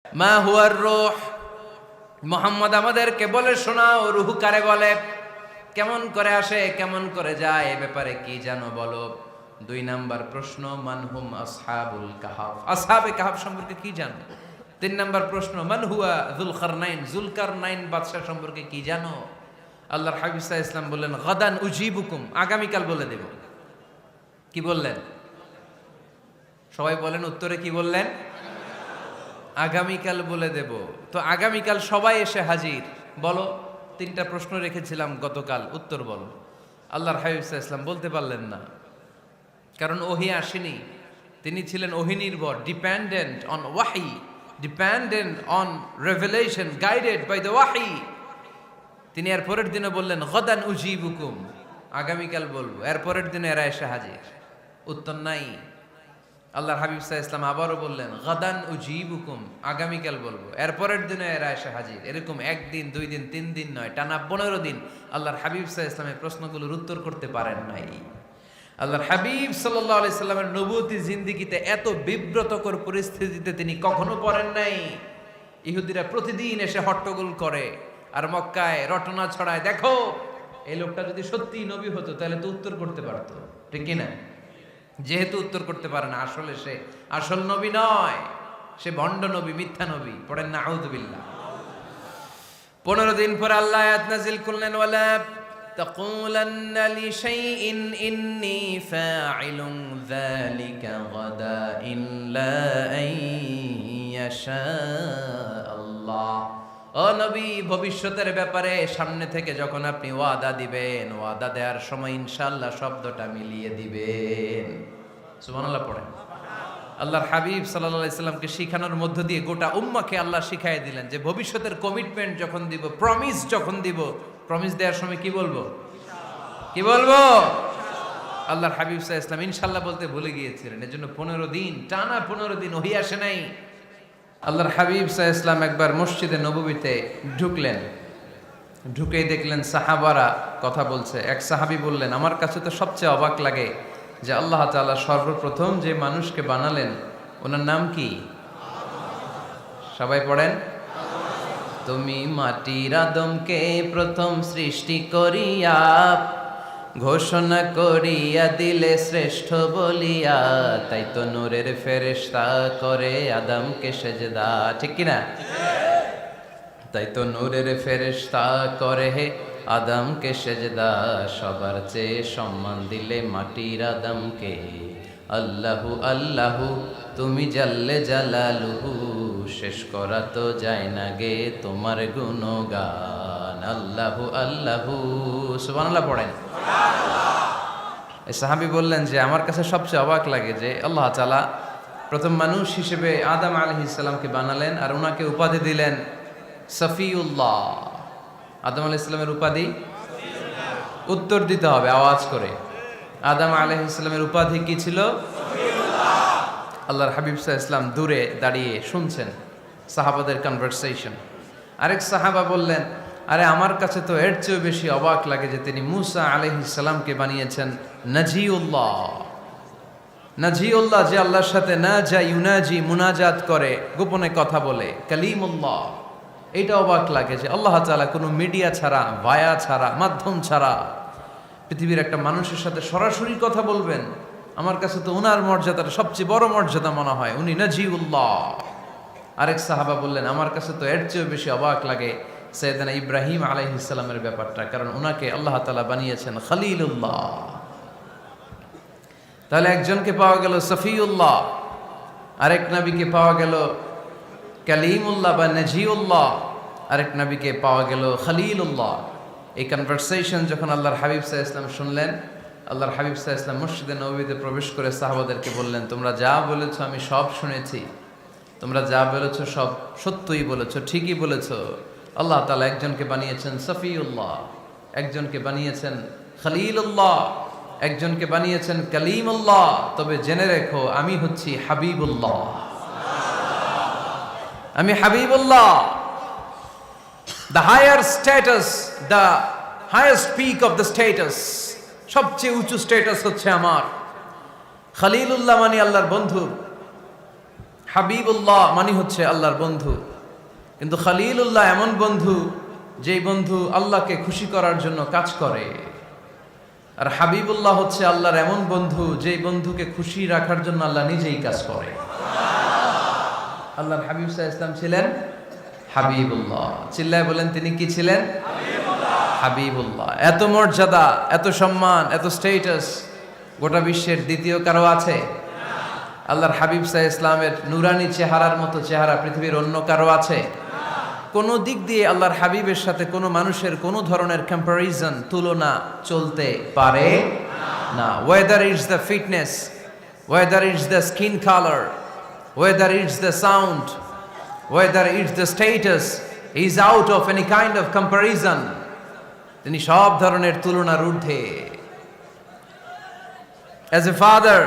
মা হুয়ার রূহ, মুহাম্মদ আমাদেরকে বলে শোনাও রূহ কারে বলে, কেমন করে আসে, কেমন করে যায়, এ ব্যাপারে কি জানো বলো। 2 নাম্বার প্রশ্ন, মানহুম আসহাবুল কাহাফ, আসহাবে কাহাফ সম্পর্কে কি জানো। 3 নাম্বার প্রশ্ন, মান হুয়া যুলকারনাইন, যুলকারনাইন বাদশা সম্পর্কে কি জানো। আল্লাহর হাবিব সাল্লাল্লাহু আলাইহি ওয়াসাল্লাম বললেন গাদান উজিবুকুম, আগামীকাল বলে দেব। কি বললেন? সবাই বলেন উত্তরে কি বললেন? আগামীকাল বলে দেব। তো আগামীকাল সবাই এসে হাজির। বলো, 3টা প্রশ্ন রেখেছিলাম গতকাল, উত্তর বলো। আল্লাহর হাবিব সাল্লাল্লাহু আলাইহি ওয়াসাল্লাম বলতে পারলেন না, কারণ ওহী আসেনি। তিনি ছিলেন ওহী নির্ভর, ডিপেন্ডেন্ট অন ওয়াহি, dependent on revelation, guided by the ওয়াহি। তিনি এর পরের দিনে বললেন গাদান উজিবুকুম, আগামীকাল বলবো। এর পরের দিনে এরা এসে হাজির, উত্তর নাই। আল্লাহর হাবিব সাল্লাল্লাহু আলাইহি ওয়াসাল্লাম আবারও বললেন গাদান উজিবুকুম, আগামীকাল বলবো। এর পরের দিনে এরা এসে হাজির। এরকম 1 দিন 2 দিন 3 দিন নয়, টানা 15 দিন আল্লাহর হাবিব সাল্লাল্লাহু আলাইহি ওয়াসাল্লামের প্রশ্নগুলোর উত্তর করতে পারেন নাই। আল্লাহর হাবিব সাল্লাল্লাহু আলাইহি সাল্লামের নবুয়তি জিন্দেগিতে এত বিব্রতকর পরিস্থিতিতে তিনি কখনো পড়েন নাই। ইহুদিরা প্রতিদিন এসে হট্টগোল করে আর মক্কায় রটনা ছড়ায়, দেখো এই লোকটা যদি সত্যিই নবী হতো তাহলে তো উত্তর করতে পারতো, ঠিক কি না? যেহেতু উত্তর করতে পারে না, আসলে সে আসল নবী নয়, সে ভণ্ড নবী, মিথ্যা নবী। পড়েন না আউযুবিল্লাহ। 15 দিন পর আল্লাহ আয়াত নাযিল করলেন, ওয়ালা তাকুলান্না লিশাইইন ইন্নী ফাইলুন যালিকা গাদা ইল্লা আইয়াশা আল্লাহ। ও নবী, ভবিষ্যতের ব্যাপারে সামনে থেকে যখন আপনি ওয়াদা দিবেন, ওয়াদা দেওয়ার সময় ইনশাআল্লাহ শব্দটা মিলিয়ে দিবেন। সুবহানাল্লাহ পড়েন। আল্লাহর হাবিব সাল্লাল্লাহু আলাইহি সাল্লামকে শিখানোর মধ্য দিয়ে গোটা উম্মাহকে আল্লাহ শিখাই দিলেন যে ভবিষ্যতের কমিটমেন্ট যখন দিব, প্রমিস যখন দিব, প্রমিস দেওয়ার সময় কি বলবো? কি বলবো? আল্লাহর হাবিব সাল্লাল্লাহু আলাইহি সাল্লাম ইনশাআল্লাহ বলতে ভুলে গিয়েছিলেন। এজন্য 15 দিন, টানা 15 দিন ওহী আসে নাই। আল্লাহর হাবিব সাল্লাল্লাহু আলাইহি সাল্লাম একবার মসজিদে নববীতে ঢুকলেন, ঢুকেই দেখলেন সাহাবারা কথা বলছে। এক সাহাবী বললেন, আমার কাছে তো সবচেয়ে অবাক লাগে যে আল্লাহ তাআলা সর্বপ্রথম যে মানুষকে বানালেন ওনার নাম কি? সবাই পড়েন। তুমি মাটির আদমকে প্রথম সৃষ্টি করিয়া ঘোষণা করিয়া দিলে শ্রেষ্ঠ বলিয়া, তাই তো নূরের ফেরেশতা করে আদমকে সেজদা, ঠিক কিনা? তাই তো নূরের ফেরেশতা করে হে আদমকে সেজদা, সবার চেয়ে সম্মান দিলে মাটির আদমকে। আল্লাহু আল্লাহু তুমি জাল্লে জালালুহু, শেষ করা তো যায় না গে তোমার গুণগান। আল্লাহু আল্লাহু, সুবহানাল্লাহ পড়েন। এই সাহাবী বললেন যে আমার কাছে সবচেয়ে অবাক লাগে যে আল্লাহ তাআলা প্রথম মানুষ হিসেবে আদম আলাইহিস সালামকে বানালেন আর ওনাকে উপাধি দিলেন সফিউল্লাহ। আদম আলাইহিস সালামের উপাধি? উত্তর দিতে হবে আওয়াজ করে। আদম আলাইহিস সালামের উপাধি কি ছিল? সফিউল্লাহ। আল্লাহর হাবিব সাল্লাল্লাহু আলাইহি ওয়াসাল্লাম দূরে দাঁড়িয়ে শুনছেন সাহাবাদের কনভারসেশন। আরেক সাহাবা বললেন, আরে আমার কাছে তো এর চেয়েও বেশি অবাক লাগে যে তিনি মূসা আলাইহিস সালামকে বানিয়েছেন নাজিউল্লাহ। নাজিউল্লাহ, যে আল্লাহর সাথে না যা ইউনাজি, মুনাজাত করে, গোপনে কথা বলে, কালিমুল্লাহ। এটা অবাক লাগে যে আল্লাহ তাআলা কোনো মিডিয়া ছাড়া, ভায়া ছাড়া, মাধ্যম ছাড়া পৃথিবীর একটা মানুষের সাথে সরাসরি কথা বলবেন। আমার কাছে তো ওনার মর্যাদাটা সবচেয়ে বড় মর্যাদা মনে হয়, উনি নাজিউল্লাহ। আরেক সাহাবা বললেন, আমার কাছে তো এর চেয়েও বেশি অবাক লাগে সাইয়েদনা ইব্রাহিম আলাইহিস সালামের ব্যাপারটা, কারণ ওনাকে আল্লাহ তাআলা বানিয়েছেন খলিলুল্লাহ। তাহলে একজনকে পাওয়া গেল সফিউল্লাহ, আরেক নবীকে পাওয়া গেল কালিমুল্লাহ বা নাজিউল্লাহ, আরেক নবীকে পাওয়া গেল খলিলুল্লাহ। এই কনভারসেশন যখন আল্লাহর হাবিব সাল্লাল্লাহু আলাইহি ওয়াসাল্লাম শুনলেন, আল্লাহর হাবিব সাল্লাল্লাহু আলাইহি ওয়াসাল্লাম মসজিদে নববীতে প্রবেশ করে সাহাবাদেরকে বললেন, তোমরা যা বলেছো আমি সব শুনেছি, তোমরা যা বলেছো সব সত্যই বলেছো, ঠিকই বলেছো। আল্লাহ তাআলা একজনকে বানিয়েছেন সফিউল্লাহ, একজনকে বানিয়েছেন খলিলুল্লাহ, একজনকে বানিয়েছেন কালিমুল্লাহ। তবে জেনে রেখো আমি হচ্ছি হাবিবুল্লাহ, আমি Habibullah. The higher status, the highest peak of the status, সবচেয়ে উঁচু স্ট্যাটাস হচ্ছে আমার। খলিলুল্লাহ মানে আল্লাহর বন্ধু, হাবিবুল্লাহ মানে হচ্ছে আল্লাহর বন্ধু, কিন্তু খলিলুল্লাহ এমন বন্ধু যেই বন্ধু আল্লাহকে খুশি করার জন্য কাজ করে। আর হাবিবুল্লাহ হচ্ছে আল্লাহর এমন বন্ধু যেই বন্ধুকে খুশি রাখার জন্য আল্লাহ নিজেই কাজ করে। আল্লাহর হাবিব সাল্লাল্লাহু আলাইহি ওয়াসাল্লাম ছিলেন হাবিবুল্লাহ। চিল্লায় বলেন তিনি কি ছিলেন? হাবিবুল্লাহ। এত মর্যাদা, এত সম্মান, এত স্ট্যাটাস গোটা বিশ্বের দ্বিতীয় কারো আছে? আল্লাহর হাবিব সাল্লাল্লাহু আলাইহি ওয়াসাল্লামের নুরানি চেহারার মতো চেহারা পৃথিবীর অন্য কারো আছে? কোনো দিক দিয়ে আল্লাহর হাবিবের সাথে কোনো মানুষের কোনো ধরনের কম্প্যারিজন, তুলনা চলতে পারে না। Whether it's the fitness, whether it's the skin colour, whether it's the sound, whether it's the status, is out of any kind of comparison. তিনি সব ধরনের তুলনার ঊর্ধ্বে। As a father,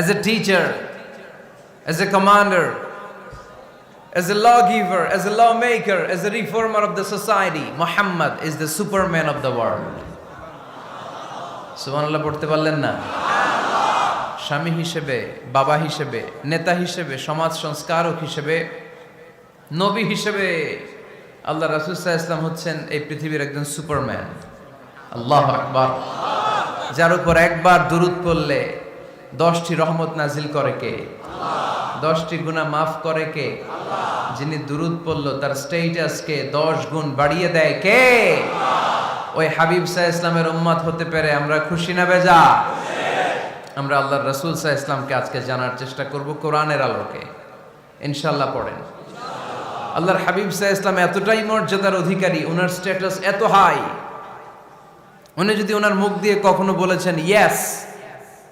as a teacher, as a commander, as a lawgiver, as a lawmaker, as a reformer of the society, Muhammad is the superman of the world. সুবহানাল্লাহ পড়তে পারলেন না? স্বামী হিসেবে, বাবা হিসেবে, নেতা হিসেবে, সমাজ সংস্কারক হিসেবে, নবী হিসেবে আল্লাহ রাসূল সাল্লাল্লাহু আলাইহি ওয়াসাল্লাম হচ্ছেন এই পৃথিবীর একজন সুপারম্যান। আল্লাহু আকবার। যার উপর একবার দুরূদ পড়লে 10টি রহমত নাজিল করে কে? 10টি গুনাহ মাফ করে কে? যিনি দুরূদ পড়ল তার স্ট্যাটাসকে 10 গুণ বাড়িয়ে দেয় কে? ওই হাবিব সাল্লাল্লাহু আলাইহি ওয়াসাল্লামের উম্মত হতে পেরে আমরা খুশি না বেজা? আমরা আল্লাহর রাসূল সাল্লাল্লাহু আলাইহি ওয়াসাল্লামকে আজকে জানার চেষ্টা করব কোরআনের আলোকে। ইনশাআল্লাহ পড়েন। আল্লাহর হাবিব সাল্লাল্লাহু আলাইহি ওয়াসাল্লাম এতটাই মর্যাদার অধিকারী, ওনার স্ট্যাটাস এত হাই, উনি যদি ওনার মুখ দিয়ে কখনো বলেছেন ইয়েস,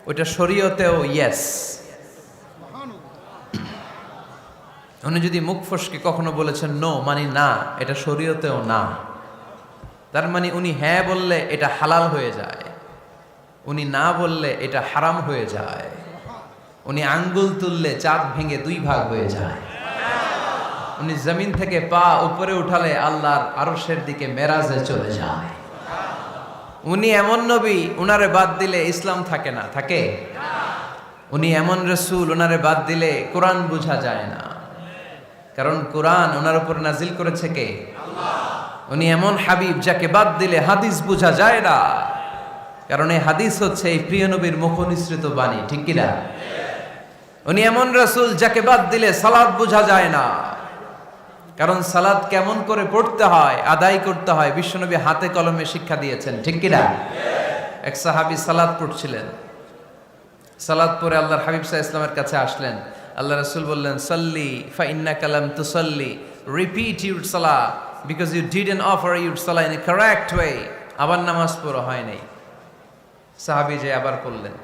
ওইটা শরীয়তেও ইয়েস। উনি যদি মুখ ফসকে কখনো বলেছেন নো, মানে না, এটা শরীয়তেও না। তার মানে উনি হ্যাঁ বললে এটা হালাল হয়ে যায়, উনি না বললে এটা হারাম হয়ে যায়। উনি আঙ্গুল তুললে চাঁদ ভেঙে 2 ভাগ হয়ে যায়। উনি জমিন থেকে পা উপরে উঠালে আল্লাহর আরশের দিকে মেরাজে চলে যায়। উনি এমন নবী, উনারে বাদ দিলে ইসলাম থাকে না, থাকে? উনি এমন রাসূল, উনারে বাদ দিলে কোরআন বোঝা যায় না, কারণ কোরআন ওনার উপর নাজিল করেছে কে? আল্লাহ। উনি এমন হাবিব যাকে বাদ দিলে হাদিস বোঝা যায় না, কারণ এই হাদিস হচ্ছে এই প্রিয় নবীর মুখনিসৃত বাণী, ঠিক কি না? উনি এমন রাসূল যাকে বাদ দিলে সালাত বোঝা যায় না, কারণ সালাত কেমন করে পড়তে হয়, আদায় করতে হয় বিশ্বনবী হাতে কলমে শিক্ষা দিয়েছেন, ঠিক কি না? এক সাহাবী সালাত পড়ছিলেন, সালাত পড়ে আল্লাহর হাবিব সাল্লাল্লাহু আলাইহি ওয়াসাল্লামের কাছে আসলেন। আল্লাহ রাসূল বললেন সাল্লি ফা ইন্নাকা লাম তুসাল্লি, রিপিট ইউর সালাহ because you didn't offer your সালাহ ইন এ কারেক্ট ওয়ে। আবার নামাজ পড়া হয় নাই। সাহাবী যে আবার পড়লেন,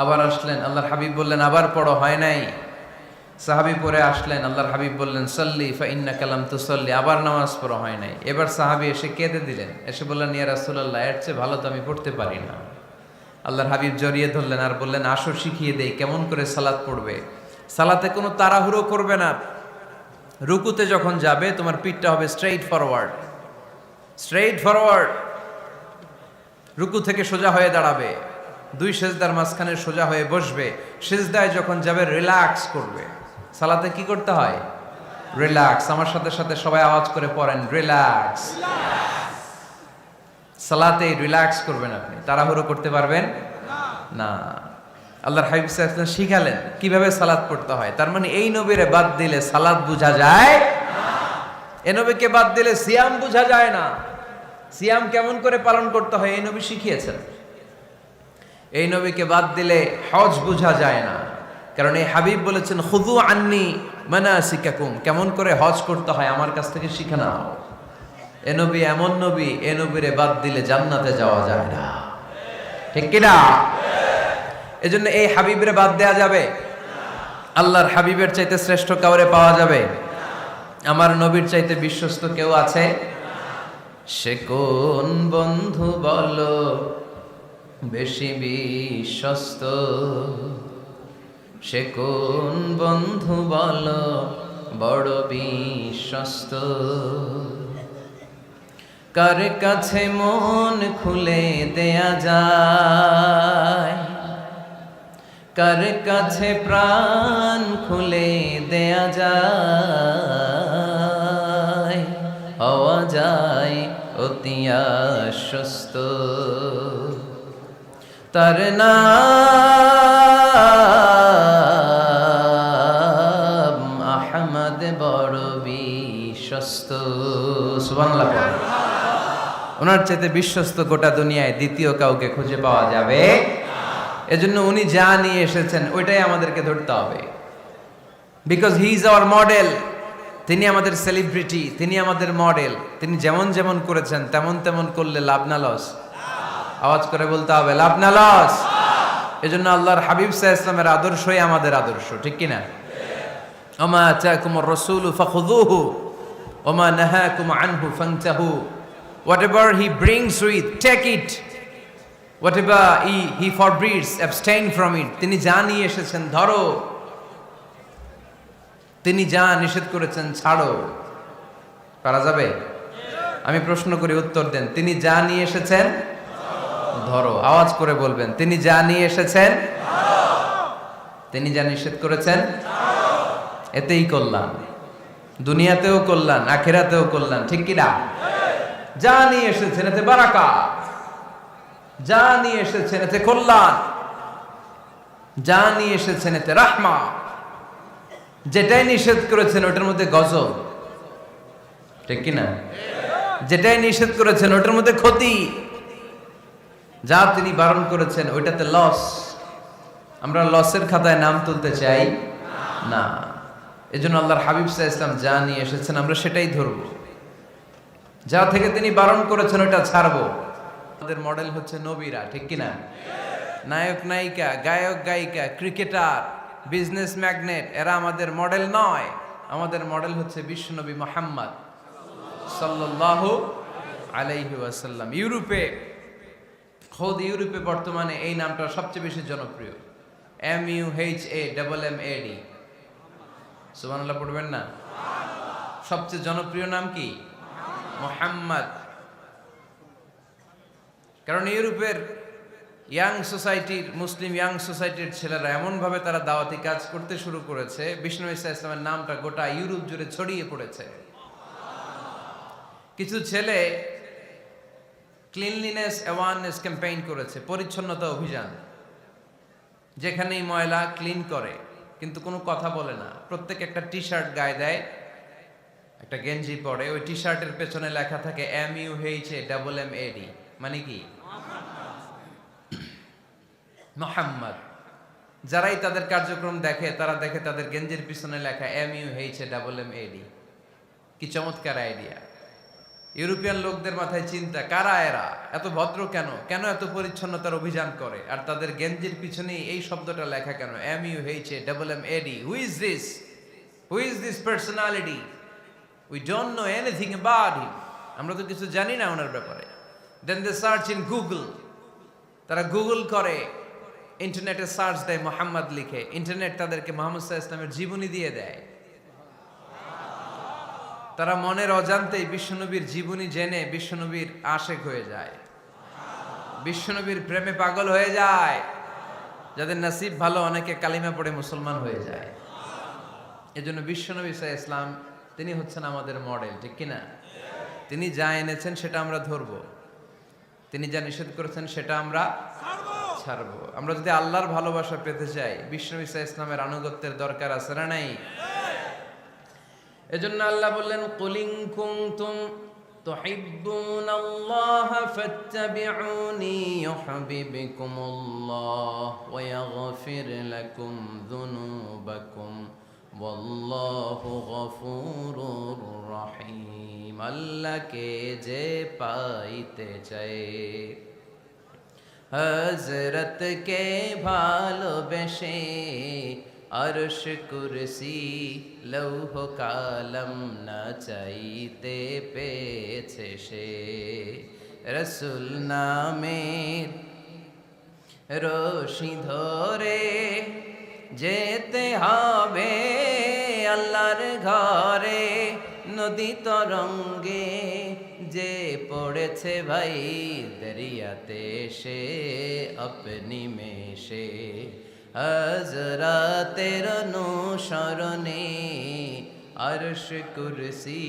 আবার আসলেন, আল্লাহর হাবিব বললেন আবার পড়ো, হয় নাই। সাহাবী পরে আসলেন, আল্লাহর হাবিব বললেন সাল্লি ফা ইন্নাকা লাম তুসাল্লি, আবার নামাজ পড়া হয় নাই। এবার সাহাবী এসে কেঁদে দিলেন, এসে বললেন ইয়া রাসূলুল্লাহ, এর চেয়ে ভালো তো আমি পড়তে পারি না। আল্লাহর হাবিব জড়িয়ে ধরলেন আর বললেন আসো শিখিয়ে দেই কেমন করে সালাত পড়বে। সালাতে কোনো তাড়াহুড়ো করবে না। রুকুতে যখন যাবে তোমার পিঠটা হবে স্ট্রেইট ফরওয়ার্ড, স্ট্রেইট ফরওয়ার্ড। রুকু থেকে সোজা হয়ে দাঁড়াবে, 2 সেজদার মাঝখানে সোজা হয়ে বসবে। সেজদায় যখন যাবে রিল্যাক্স করবে। সালাতে কি করতে হয়? রিল্যাক্স। আমার সাথে সাথে সবাই আওয়াজ করে পড়েন রিল্যাক্স। সালাতে রিল্যাক্স করবেন, আপনি তাড়াহুড়ো করতে পারবেন না। আল্লাহর হাবিব সাল্লাল্লাহু আলাইহি ওয়াসাল্লাম শিখালেন কিভাবে সালাত পড়তে হয়। তার মানে এই নবীরে বাদ দিলে সালাত বোঝা যায় না, এই নবীকে বাদ দিলে সিয়াম বোঝা যায় না। সিয়াম কেমন করে পালন করতে হয় এই নবী শিখিয়েছেন। এই নবীকে বাদ দিলে হজ বোঝা যায় না, কারণ এই হাবিব বলেছেন খুযু আন্নী মানাসিকাকুম, কেমন করে হজ করতে হয় আমার কাছ থেকে শিখে নাও। এ নবী এমন নবী, এ নবীরে বাদ দিলে জান্নাতে যাওয়া যায় না, ঠিক কি না? এজন্য এই হাবিবরে বাদ দেয়া যাবে? আল্লাহর হাবিবের চাইতে শ্রেষ্ঠ কাউরে পাওয়া যাবে? আমার নবীর চাইতে বিশ্বস্ত কেউ আছে? সে কোন বন্ধু বলো বেশি বিশ্বস্ত, সে কোন বন্ধু বলো বড় বিশ্বস্ত, কার কাছে মন খুলে দেয়া যায়, কার কাছে প্রাণ খুলে দেয়া যায়, হওয়া যায় অতি আশ্বস্ত। তার নাম আহমদ বড় বিশ্বস্ত। সুবহানাল্লাহ। ওনার চাইতে বিশ্বস্ত গোটা দুনিয়ায় দ্বিতীয় কাউকে খুঁজে পাওয়া যাবে। এজন্য উনি যা নিয়ে এসেছেন ওইটাই আমাদেরকে ধরতে হবে, because he is our model. তিনি আমাদের সেলিব্রিটি, তিনি আমাদের মডেল। তিনি যেমন যেমন করেছেন তেমন তেমন করলে লাভ না লস? আওয়াজ করে বলতে হবে, লাভ না লস? এজন্য আল্লাহর হাবিব সাল্লাল্লাহু আলাইহি ওয়াসাল্লামের আদর্শই আমাদের আদর্শ, ঠিক কি না? ওমা আতাকুমুর রাসূলু ফাখুযুহু ওমা নাহাকুম আনহু ফান্তাহু। Whatever he brings with, take it. Whatever he forbids, abstain from it. তিনি যা নিয়ে এসেছেন ধরো, তিনি যা নিষেধ করেছেন ছাড়ো। পারা যাবে? আমি প্রশ্ন করি, উত্তর দেন। তিনি যা নিয়ে এসেছেন ধরো। আওয়াজ করে বলবেন, তিনি যা নিয়ে এসেছেন ধরো, তিনি যা নিষেধ করেছেন ছাড়ো। এতেই কল্যাণ, দুনিয়াতেও কল্যাণ, আখিরাতেও কল্যাণ, ঠিক কি না? যা নিয়ে এসেছেন এতে বারাকাত, যা নিয়ে এসেছেন এতে কল্যাণ, যা নিয়ে এসেছেন এতে রাহমা। যেটাই নিষেধ করেছেন ওটার মধ্যে গজব, ঠিক কি না? যেটাই নিষেধ করেছেন ওটার মধ্যে ক্ষতি, যা তিনি বারণ করেছেন ওইটাতে লস। আমরা লসের খাতায় নাম তুলতে চাই না। এজন্য আল্লাহর হাবিব সাল্লাল্লাহু আলাইহি ওয়াসাল্লাম যা নিয়ে এসেছেন আমরা সেটাই ধরবো, যা থেকে তিনি বারণ করেছেন ওটা ছাড়বো। আমাদের মডেল হচ্ছে নবীরা, ঠিক কি না? নায়ক নায়িকা, গায়ক গায়িকা, ক্রিকেটার, বিজনেস ম্যাগনেট, এরা আমাদের মডেল নয়। আমাদের মডেল হচ্ছে বিশ্বনবী মুহাম্মদ সাল্লাল্লাহু আলাইহি ওয়াসাল্লাম। ইউরোপে, খোদ ইউরোপে বর্তমানে এই নামটা সবচেয়ে বেশি জনপ্রিয়, MUHAMMAD। সুবহানাল্লাহ পড়বেন না? সবচেয়ে জনপ্রিয় নাম কি? মুহাম্মদ। কারণ ইউরোপের ইয়াং সোসাইটির, মুসলিম ইয়াং সোসাইটির ছেলেরা এমনভাবে তারা দাওয়াতি কাজ করতে শুরু করেছে, বিষ্ণু ঈসা ইসলামের নামটা গোটা ইউরোপ জুড়ে ছড়িয়ে পড়েছে। কিছু ছেলে ক্লিনলিনেস অ্যাওয়ারনেস ক্যাম্পেইন করেছে, পরিচ্ছন্নতা অভিযান। যেখানেই ময়লা ক্লিন করে, কিন্তু কোনো কথা বলে না। প্রত্যেক একটা টি শার্ট গায়ে দেয়, একটা গেঞ্জি পরে, ওই টি শার্টের পেছনে লেখা থাকে MUHAMMAD, মানে কি? মুহাম্মদ। যারাই তাদের কার্যক্রম দেখে তারা দেখে তাদের গেঞ্জির পিছনে লেখা MUHAMMAD। কি চমৎকার আইডিয়া! ইউরোপিয়ান লোকদের মাথায় চিন্তা, কারা এরা, এত ভদ্র কেন, কেন এত পরিচ্ছন্নতার অভিযান করে, আর তাদের গেঞ্জির পিছনেই এই শব্দটা লেখা কেন, MUHAMMAD। Who is this? Who is this personality? We don't know anything about him. আমরা তো কিছু জানি না ওনার ব্যাপারে। Then they search in Google. তারা গুগল করে, ইন্টারনেটে সার্চ দেয়, মুহাম্মদ লিখে। ইন্টারনেট তাদেরকে মুহাম্মদ সাল্লাল্লাহু আলাইহি ওয়াসাল্লামের জীবনী দিয়ে দেয়। তারা মনের অজান্তেই বিশ্বনবীর জীবনী জেনে বিশ্বনবীর আশেক হয়ে যায়, বিশ্বনবীর প্রেমে পাগল হয়ে যায়। যাদের নসিব ভালো, অনেকে কালিমা পড়ে মুসলমান হয়ে যায়। এজন্য বিশ্বনবী সাল্লাল্লাহু আলাইহি ওয়াসাল্লাম তিনি হচ্ছেন আমাদের মডেল, ঠিক কিনা? তিনি যা এনেছেন সেটা আমরা ধরবো, তিনি যা নিষেধ করেছেন সেটা আমরা ছাড়বো। আমরা যদি আল্লাহর ভালোবাসা পেতে চাই, বিশ্বনবী সাল্লাল্লাহু আলাইহি ওয়াসাল্লামের আনুগত্যের দরকার আছে না নাই? এজন্য আল্লাহ বললেন, কুল ইন কুনতুম তুহিব্বুনাল্লাহা ফাত্তাবিউনি ইউহিব্বুকুমুল্লাহ ওয়া ইয়াগফির লাকুম যুনুবাকুম ওয়াল্লাহু গফুরুর রহিম। আল্লাহকে যে পাইতে চায়, হযরতকে ভালোবেসে আরশ কুরসি লৌহ কালম না চাইতে পেয়েছে সে। রসুল নামের রশি ধরে যেতে হবে আল্লাহর ঘরে। নদী তরঙ্গে যে পড়েছে ভাই দরিয়াতে সে আপনি মেশে। হযরতের অনুসরণে আরশ কুরসি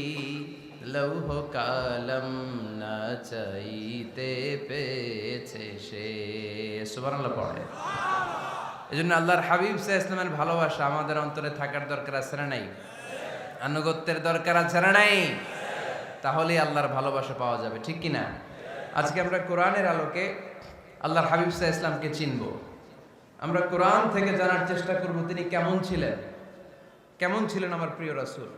লৌহ কালম না চাইতে পেয়েছে সে। সুবহানাল্লাহ পড়ে। এজন্য আল্লাহর হাবিব সাল্লাল্লাহু আলাইহি ওয়াসাল্লামের ভালোবাসা আমাদের অন্তরে থাকার দরকার আছে না নাই? আনুগত্যের দরকার আছে না নাই? তাহলে আল্লাহর ভালোবাসা পাওয়া যাবে, ঠিক কি না? আজকে আমরা কোরআনের আলোকে আল্লাহর হাবিব সাল্লাল্লাহু আলাইহি ওয়াসাল্লামকে চিনব। আমরা কোরআন থেকে জানার চেষ্টা করব তিনি কেমন ছিলেন। কেমন ছিলেন আমার প্রিয় রাসূল?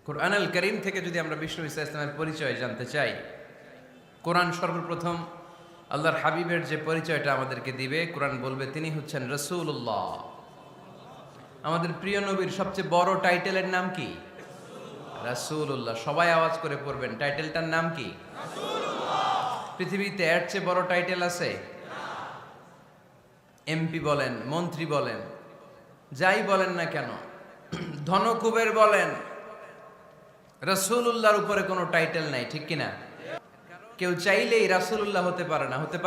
কোরআনুল কারীম থেকে যদি আমরা বিষ্ণু ঈসা ইসলামের পরিচয় জানতে চাই, কোরআন সর্বপ্রথম আল্লাহর হাবিবের যে পরিচয়টা আমাদেরকে দিবে, কোরআন বলবে তিনি হচ্ছেন রাসূলুল্লাহ। আমাদের প্রিয় নবীর সবচেয়ে বড় টাইটেলের নাম কি? রাসূলুল্লাহ। সবাই আওয়াজ করে পড়বেন, টাইটেলটার নাম কি? পৃথিবীতে এর চেয়ে বড় টাইটেল আছে? এমপি বলেন, মন্ত্রী বলেন, যাই বলেন না কেন, ধনকুবের বলেন, রাসূলুল্লাহর উপরে কোনো টাইটেল নাই, ঠিক কিনা? কেউ চাইলেই রাসূলুল্লাহ হতে পারে না, হতে পারে?